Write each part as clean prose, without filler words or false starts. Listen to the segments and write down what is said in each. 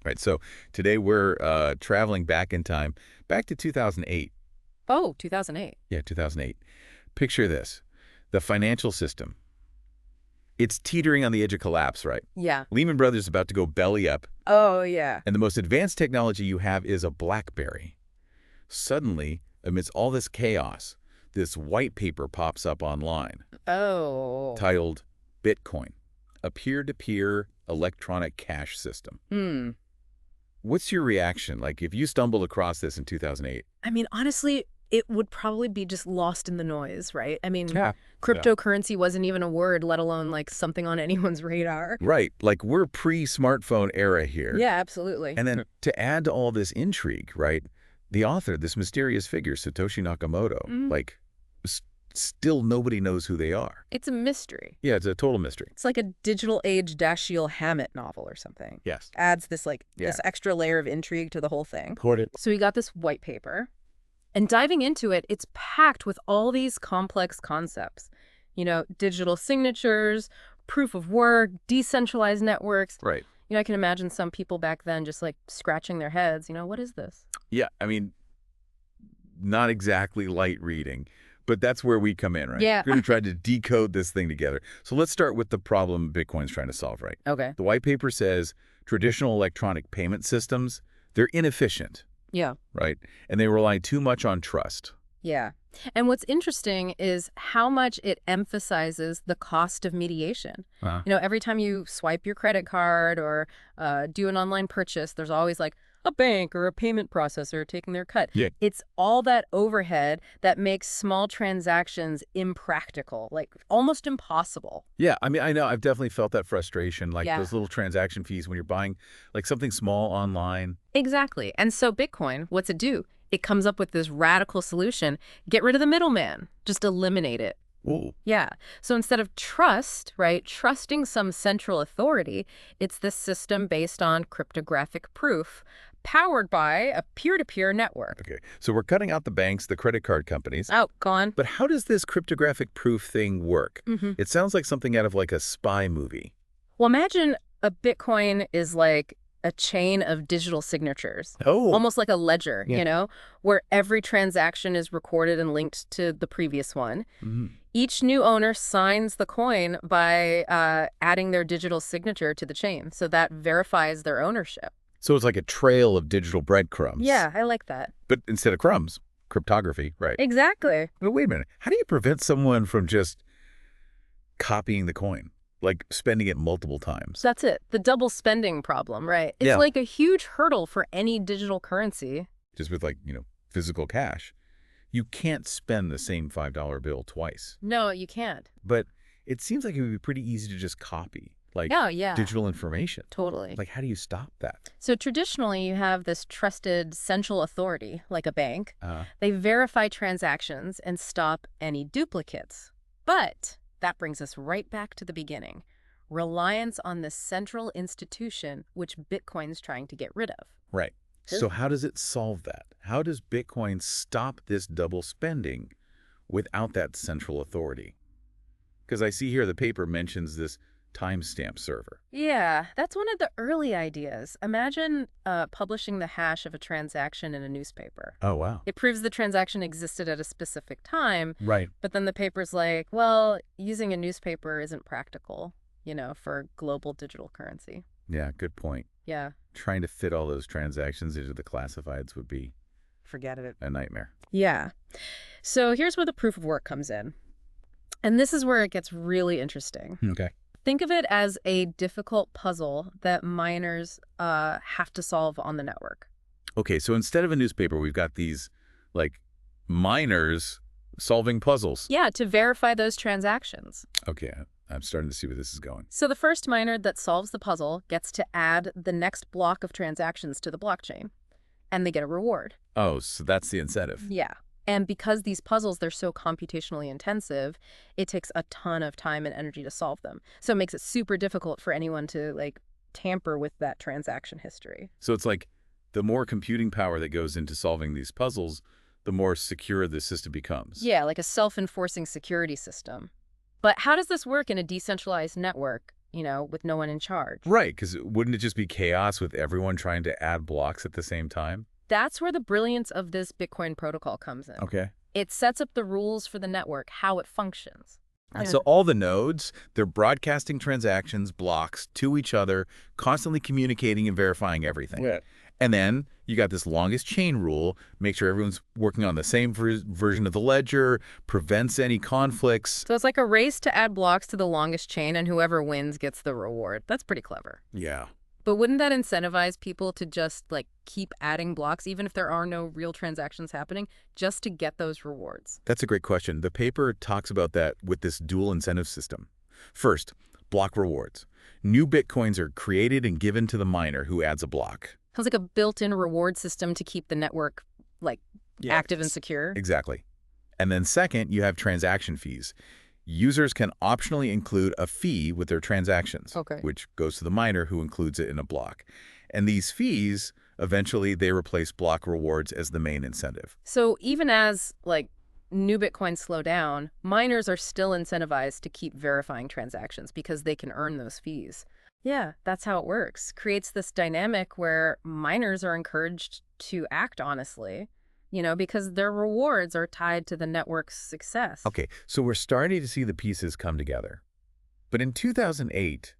Right. So today we're traveling back in time, back to 2008. Oh, 2008. Yeah, 2008. Picture this. The financial system. It's teetering on the edge of collapse, right? Yeah. Lehman Brothers is about to go belly up, Oh, yeah. and the most advanced technology you have is a BlackBerry. Suddenly, amidst all this chaos, this white paper pops up online Oh. titled Bitcoin, a peer-to-peer electronic cash system. Hmm. What's your reaction? Like, if you stumbled across this in 2008? I mean, honestly, it would probably be just lost in the noise, right? I mean, Yeah. Yeah. cryptocurrency wasn't even a word, let alone like something on anyone's radar. Right. Like, we're pre-smartphone era here. Yeah, absolutely. And then to add to all this intrigue, right, the author, this mysterious figure, Satoshi Nakamoto, Mm. like, still nobody knows who they are. It's a mystery. Yeah, it's a total mystery. It's like a digital age Dashiell Hammett novel or something. Yes. Adds this Yeah. this extra layer of intrigue to the whole thing. Important. So we got this white paper, and diving into it, it's packed with all these complex concepts. You know, digital signatures, proof of work, decentralized networks. Right. You know, I can imagine some people back then just like scratching their heads, what is this? Yeah, I mean, not exactly light reading, but that's where we come in, right? Yeah. We're going to try to decode this thing together. So let's start with the problem Bitcoin's trying to solve, right? Okay. The white paper says traditional electronic payment systems, they're inefficient, Yeah. right? And they rely too much on trust. Yeah. And what's interesting is how much it emphasizes the cost of mediation. Uh-huh. Every time you swipe your credit card or do an online purchase, there's always like a bank or a payment processor taking their cut. Yeah. It's all that overhead that makes small transactions impractical, like almost impossible. Yeah, I mean, I know I've definitely felt that frustration, like Yeah. those little transaction fees when you're buying like something small online. Exactly. And so Bitcoin, what's it do? It comes up with this radical solution. Get rid of the middleman. Just eliminate it. Ooh. Yeah. So instead of trust, right, trusting some central authority, it's this system based on cryptographic proof powered by a peer-to-peer network. Okay, so we're cutting out the banks, the credit card companies. Oh, go on. But how does this cryptographic proof thing work? Mm-hmm. It sounds like something out of like a spy movie. Well, imagine a Bitcoin is like a chain of digital signatures. Oh. Almost like a ledger, Yeah. where every transaction is recorded and linked to the previous one. Mm-hmm. Each new owner signs the coin by adding their digital signature to the chain. So that verifies their ownership. So it's like a trail of digital breadcrumbs. Yeah, I like that. But instead of crumbs, cryptography, right? Exactly. But wait a minute. How do you prevent someone from just copying the coin? Like spending it multiple times? That's it. The double spending problem, right? It's Yeah. like a huge hurdle for any digital currency. Just with like, physical cash. You can't spend the same $5 bill twice. No, you can't. But it seems like it would be pretty easy to just copy, like Oh, yeah. digital information. Totally. Like, how do you stop that? So traditionally, you have this trusted central authority, like a bank. Uh, They verify transactions and stop any duplicates. But that brings us right back to the beginning. Reliance on this central institution, which Bitcoin's trying to get rid of. right. So how does it solve that? How does Bitcoin stop this double spending without that central authority? Because I see here the paper mentions this timestamp server. Yeah, that's one of the early ideas. Imagine publishing the hash of a transaction in a newspaper. Oh, wow. It proves the transaction existed at a specific time, Right. but then the paper's like, well, using a newspaper isn't practical, for global digital currency. Yeah, good point. Yeah, Trying to fit all those transactions into the classifieds would be forget it. a nightmare. Yeah. So here's where the proof of work comes in. And this is where it gets really interesting. Okay. Think of it as a difficult puzzle that miners have to solve on the network. Okay, so instead of a newspaper, we've got these, like, miners solving puzzles. Yeah, to verify those transactions. Okay, I'm starting to see where this is going. So the first miner that solves the puzzle gets to add the next block of transactions to the blockchain, and they get a reward. Oh, so that's the incentive. Yeah. And because these puzzles, they're so computationally intensive, it takes a ton of time and energy to solve them. So it makes it super difficult for anyone to, tamper with that transaction history. So it's like the more computing power that goes into solving these puzzles, the more secure the system becomes. Yeah, like a self-enforcing security system. But how does this work in a decentralized network? with no one in charge. Right, because wouldn't it just be chaos with everyone trying to add blocks at the same time? That's where the brilliance of this Bitcoin protocol comes in. Okay. It sets up the rules for the network, how it functions. So all the nodes, they're broadcasting transactions, blocks, to each other, constantly communicating and verifying everything. Yeah. And then you got this longest chain rule, make sure everyone's working on the same version of the ledger, prevents any conflicts. So it's like a race to add blocks to the longest chain, and whoever wins gets the reward. That's pretty clever. Yeah. But wouldn't that incentivize people to just, keep adding blocks, even if there are no real transactions happening, just to get those rewards? That's a great question. The paper talks about that with this dual incentive system. First, block rewards. New Bitcoins are created and given to the miner who adds a block. Sounds like a built-in reward system to keep the network, Yeah. active and secure. Exactly. And then second, you have transaction fees. Users can optionally include a fee with their transactions, Okay. which goes to the miner who includes it in a block. And these fees, eventually, they replace block rewards as the main incentive. So even as, new Bitcoins slow down, miners are still incentivized to keep verifying transactions because they can earn those fees. Yeah, that's how it works. Creates this dynamic where miners are encouraged to act honestly, because their rewards are tied to the network's success. Okay, so we're starting to see the pieces come together. But in 2008,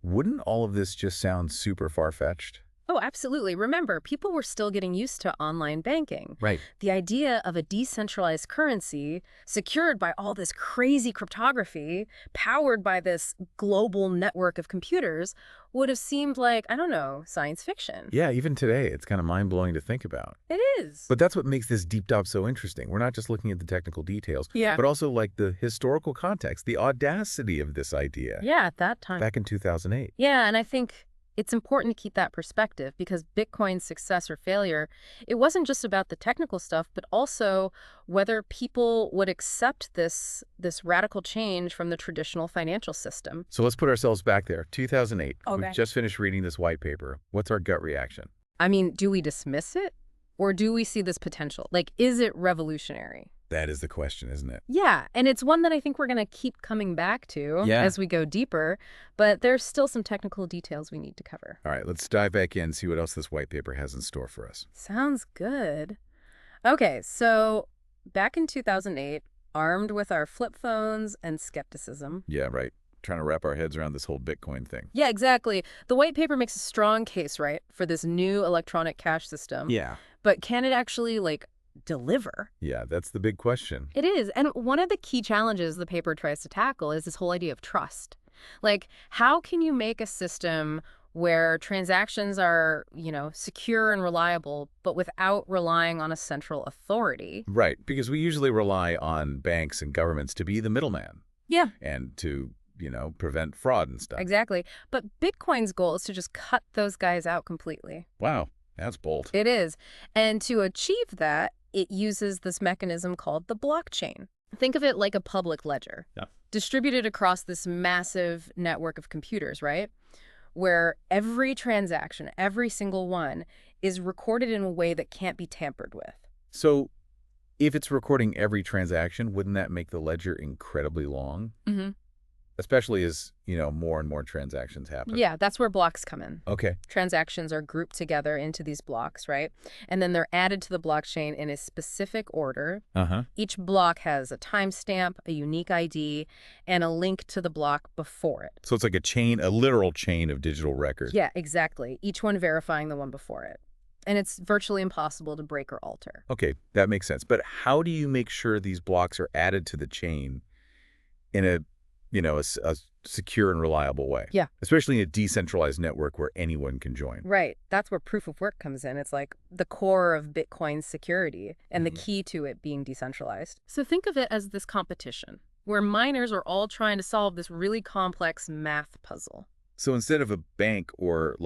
wouldn't all of this just sound super far-fetched? Oh, absolutely. Remember, people were still getting used to online banking. Right. The idea of a decentralized currency secured by all this crazy cryptography, powered by this global network of computers, would have seemed like, I don't know, science fiction. Yeah, even today, it's kind of mind-blowing to think about. It is. But that's what makes this deep dive so interesting. We're not just looking at the technical details, Yeah. but also the historical context, the audacity of this idea Yeah, at that time. back in 2008. Yeah, and I think it's important to keep that perspective because Bitcoin's success or failure, it wasn't just about the technical stuff, but also whether people would accept this radical change from the traditional financial system. So let's put ourselves back there. 2008. Okay. We've just finished reading this white paper. What's our gut reaction? I mean, do we dismiss it? Or do we see this potential? Is it revolutionary? That is the question, isn't it? Yeah, and it's one that I think we're going to keep coming back to Yeah. as we go deeper, but there's still some technical details we need to cover. All right, let's dive back in and see what else this white paper has in store for us. Sounds good. Okay, so back in 2008, armed with our flip phones and skepticism. Yeah, right. Trying to wrap our heads around this whole Bitcoin thing. Yeah, exactly. The white paper makes a strong case, right, for this new electronic cash system. Yeah. But can it actually, deliver? Yeah, that's the big question. It is. And one of the key challenges the paper tries to tackle is this whole idea of trust. How can you make a system where transactions are, secure and reliable, but without relying on a central authority? Right, because we usually rely on banks and governments to be the middleman. Yeah. And to, prevent fraud and stuff. Exactly. But Bitcoin's goal is to just cut those guys out completely. Wow, that's bold. It is. And to achieve that, it uses this mechanism called the blockchain. Think of it like a public ledger, Yeah. distributed across this massive network of computers, right? Where every transaction, every single one, is recorded in a way that can't be tampered with. So if it's recording every transaction, wouldn't that make the ledger incredibly long? Mm-hmm. Especially as, more and more transactions happen. Yeah, that's where blocks come in. Okay. Transactions are grouped together into these blocks, right? And then they're added to the blockchain in a specific order. Uh-huh. Each block has a timestamp, a unique ID, and a link to the block before it. So it's like a literal chain of digital records. Yeah, exactly. Each one verifying the one before it. And it's virtually impossible to break or alter. Okay, that makes sense. But how do you make sure these blocks are added to the chain in a secure and reliable way? Yeah. Especially in a decentralized network where anyone can join. Right. That's where proof of work comes in. It's like the core of Bitcoin's security and the key to it being decentralized. So think of it as this competition where miners are all trying to solve this really complex math puzzle. So instead of a bank or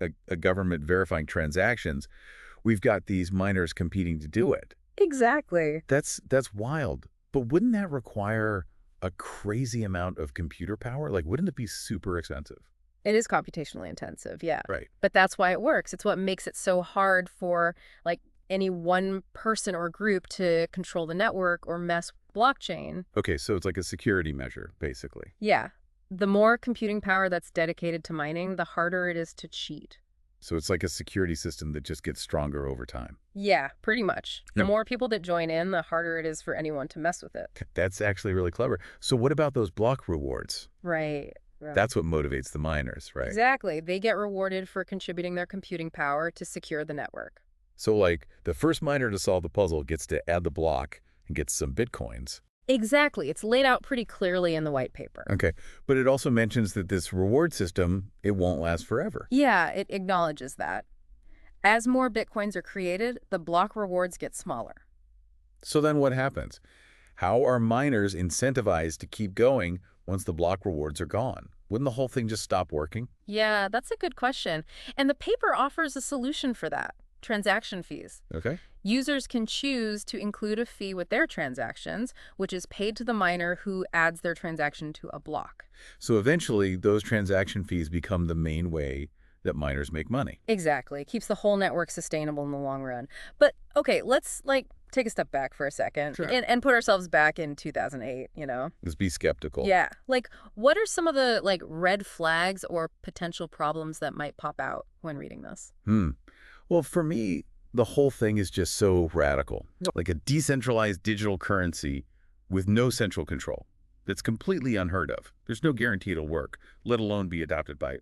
a government verifying transactions, we've got these miners competing to do it. Exactly. That's wild. But wouldn't that require a crazy amount of computer power? Wouldn't it be super expensive? It is computationally intensive, yeah. Right. But that's why it works. It's what makes it so hard for any one person or group to control the network or mess with blockchain. Okay, so it's like a security measure, basically. Yeah. The more computing power that's dedicated to mining, the harder it is to cheat. So it's like a security system that just gets stronger over time. Yeah, pretty much. The Yeah. more people that join in, the harder it is for anyone to mess with it. That's actually really clever. So what about those block rewards? Right. Right. That's what motivates the miners, right? Exactly. They get rewarded for contributing their computing power to secure the network. So like the first miner to solve the puzzle gets to add the block and gets some bitcoins. Exactly. It's laid out pretty clearly in the white paper. Okay, but it also mentions that this reward system, it won't last forever. Yeah, it acknowledges that. As more bitcoins are created, the block rewards get smaller. So then what happens? How are miners incentivized to keep going once the block rewards are gone? Wouldn't the whole thing just stop working? Yeah, that's a good question. And the paper offers a solution for that: transaction fees. Okay. Users can choose to include a fee with their transactions, which is paid to the miner who adds their transaction to a block. So eventually, those transaction fees become the main way that miners make money. Exactly. It keeps the whole network sustainable in the long run. But okay, let's take a step back for a second Sure. and put ourselves back in 2008, Let's be skeptical. Yeah. What are some of the red flags or potential problems that might pop out when reading this? Well, for me, the whole thing is just so radical. Like a decentralized digital currency with no central control. That's completely unheard of. There's no guarantee it'll work, let alone be adopted by,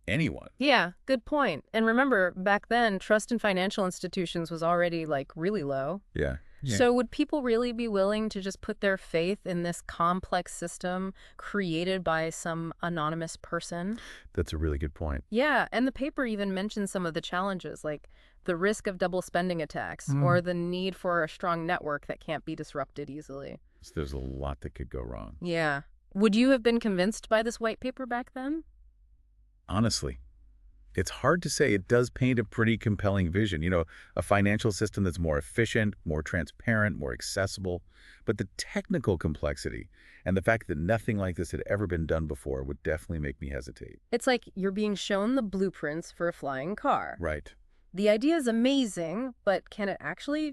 anyone. Yeah, good point. And remember, back then, trust in financial institutions was already really low. Yeah. So would people really be willing to just put their faith in this complex system created by some anonymous person? That's a really good point. Yeah, and the paper even mentions some of the challenges, like the risk of double spending attacks or the need for a strong network that can't be disrupted easily. So there's a lot that could go wrong. Yeah. Would you have been convinced by this white paper back then? Honestly, it's hard to say. It does paint a pretty compelling vision. A financial system that's more efficient, more transparent, more accessible. But the technical complexity and the fact that nothing like this had ever been done before would definitely make me hesitate. It's like you're being shown the blueprints for a flying car. Right. The idea is amazing, but can it actually,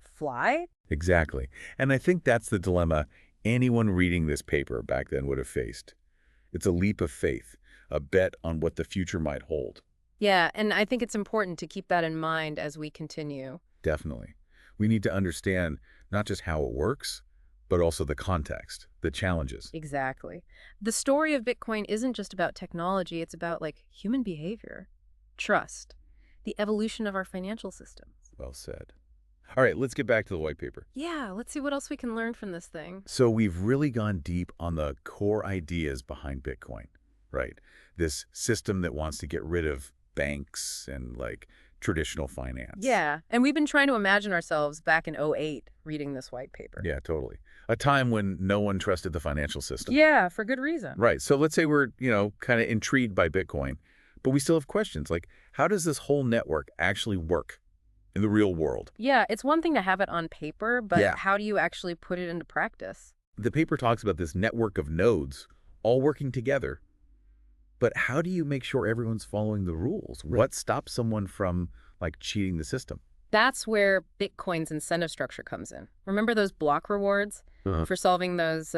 fly? Exactly. And I think that's the dilemma anyone reading this paper back then would have faced. It's a leap of faith, a bet on what the future might hold. Yeah, and I think it's important to keep that in mind as we continue. Definitely. We need to understand not just how it works, but also the context, the challenges. Exactly. The story of Bitcoin isn't just about technology, it's about, human behavior, trust, the evolution of our financial systems. Well said. All right, let's get back to the white paper. Yeah, let's see what else we can learn from this thing. So we've really gone deep on the core ideas behind Bitcoin, right? This system that wants to get rid of banks and traditional finance. Yeah, and we've been trying to imagine ourselves back in '08 reading this white paper. Yeah, totally. A time when no one trusted the financial system. Yeah, for good reason. Right. So let's say we're, kind of intrigued by Bitcoin, but we still have questions like, how does this whole network actually work in the real world? Yeah, it's one thing to have it on paper, but Yeah. how do you actually put it into practice? The paper talks about this network of nodes all working together. But how do you make sure everyone's following the rules? What stops someone from, cheating the system? That's where Bitcoin's incentive structure comes in. Remember those block rewards for solving those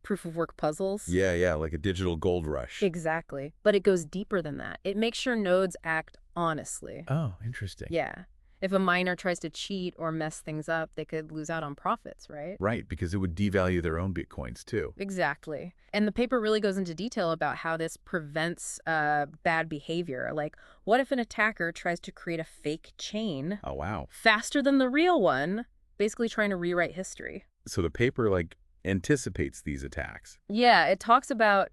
proof of work puzzles? Yeah, like a digital gold rush. Exactly. But it goes deeper than that. It makes sure nodes act honestly. Oh, interesting. Yeah. If a miner tries to cheat or mess things up, they could lose out on profits, right? Right, because it would devalue their own Bitcoins, too. Exactly. And the paper really goes into detail about how this prevents bad behavior. What if an attacker tries to create a fake chain Oh, wow. faster than the real one, basically trying to rewrite history? So the paper, anticipates these attacks. Yeah, it talks about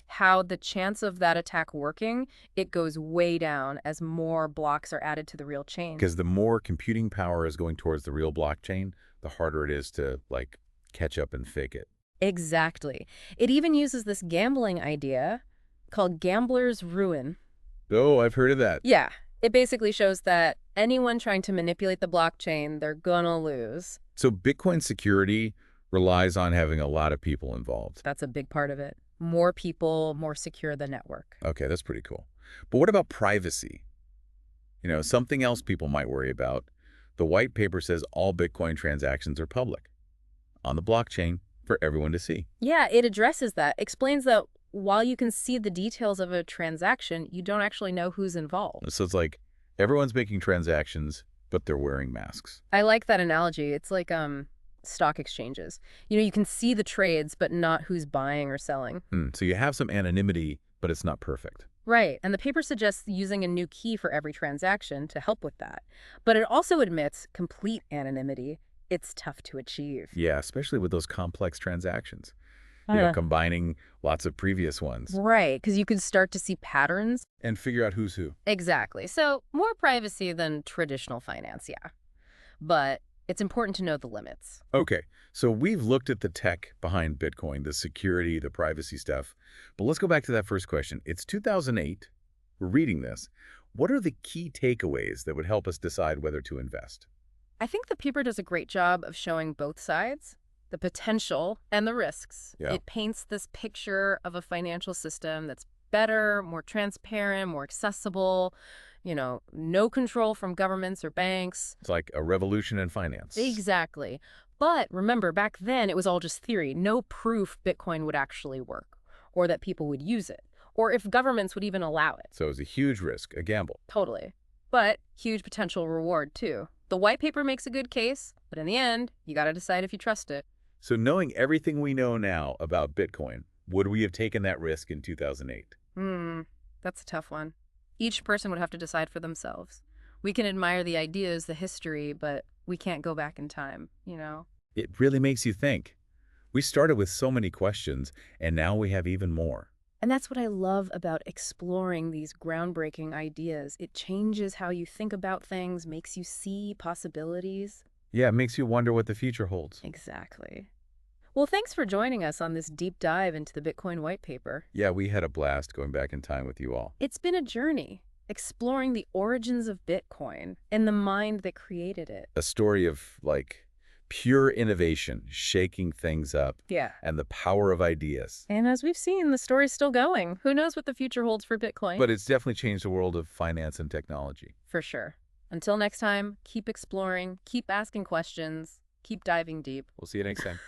how the chance of that attack working, it goes way down as more blocks are added to the real chain. Because the more computing power is going towards the real blockchain, the harder it is to, catch up and fake it. Exactly. It even uses this gambling idea called gambler's ruin. Oh, I've heard of that. Yeah, it basically shows that anyone trying to manipulate the blockchain, they're gonna lose. So Bitcoin security relies on having a lot of people involved. That's a big part of it. More people, more secure the network. Okay, that's pretty cool. But what about privacy? Something else people might worry about. The white paper says all Bitcoin transactions are public on the blockchain. for everyone to see. Yeah, it addresses that, explains that while you can see the details of a transaction, you don't actually know who's involved. So it's like everyone's making transactions, but they're wearing masks. I like that analogy. It's like stock exchanges. You can see the trades, but not who's buying or selling. So you have some anonymity, but it's not perfect. Right, and the paper suggests using a new key for every transaction to help with that. But it also admits complete anonymity. It's tough to achieve. Yeah, especially with those complex transactions. Uh, Combining lots of previous ones Right, because you can start to see patterns. and figure out who's who. Exactly. So more privacy than traditional finance, yeah. But it's important to know the limits. Okay, so we've looked at the tech behind Bitcoin, the security, the privacy stuff. But let's go back to that first question. It's 2008. We're reading this. What are the key takeaways that would help us decide whether to invest? I think the paper does a great job of showing both sides, the potential and the risks. Yeah. It paints this picture of a financial system that's better, more transparent, more accessible, no control from governments or banks. It's like a revolution in finance. Exactly. But remember, back then it was all just theory. No proof Bitcoin would actually work, or that people would use it, or if governments would even allow it. So it's a huge risk, a gamble. Totally. But huge potential reward, too. The white paper makes a good case, but in the end, you got to decide if you trust it. So knowing everything we know now about Bitcoin, would we have taken that risk in 2008? That's a tough one. Each person would have to decide for themselves. We can admire the ideas, the history, but we can't go back in time. It really makes you think. We started with so many questions, and now we have even more. And that's what I love about exploring these groundbreaking ideas. It changes how you think about things, makes you see possibilities. Yeah, it makes you wonder what the future holds. Exactly. Well, thanks for joining us on this deep dive into the Bitcoin white paper. Yeah, we had a blast going back in time with you all. It's been a journey, exploring the origins of Bitcoin and the mind that created it. A story of, pure innovation, shaking things up, Yeah. and the power of ideas. And as we've seen, the story's still going. Who knows what the future holds for Bitcoin? But it's definitely changed the world of finance and technology. For sure. Until next time, keep exploring, keep asking questions, keep diving deep. We'll see you next time.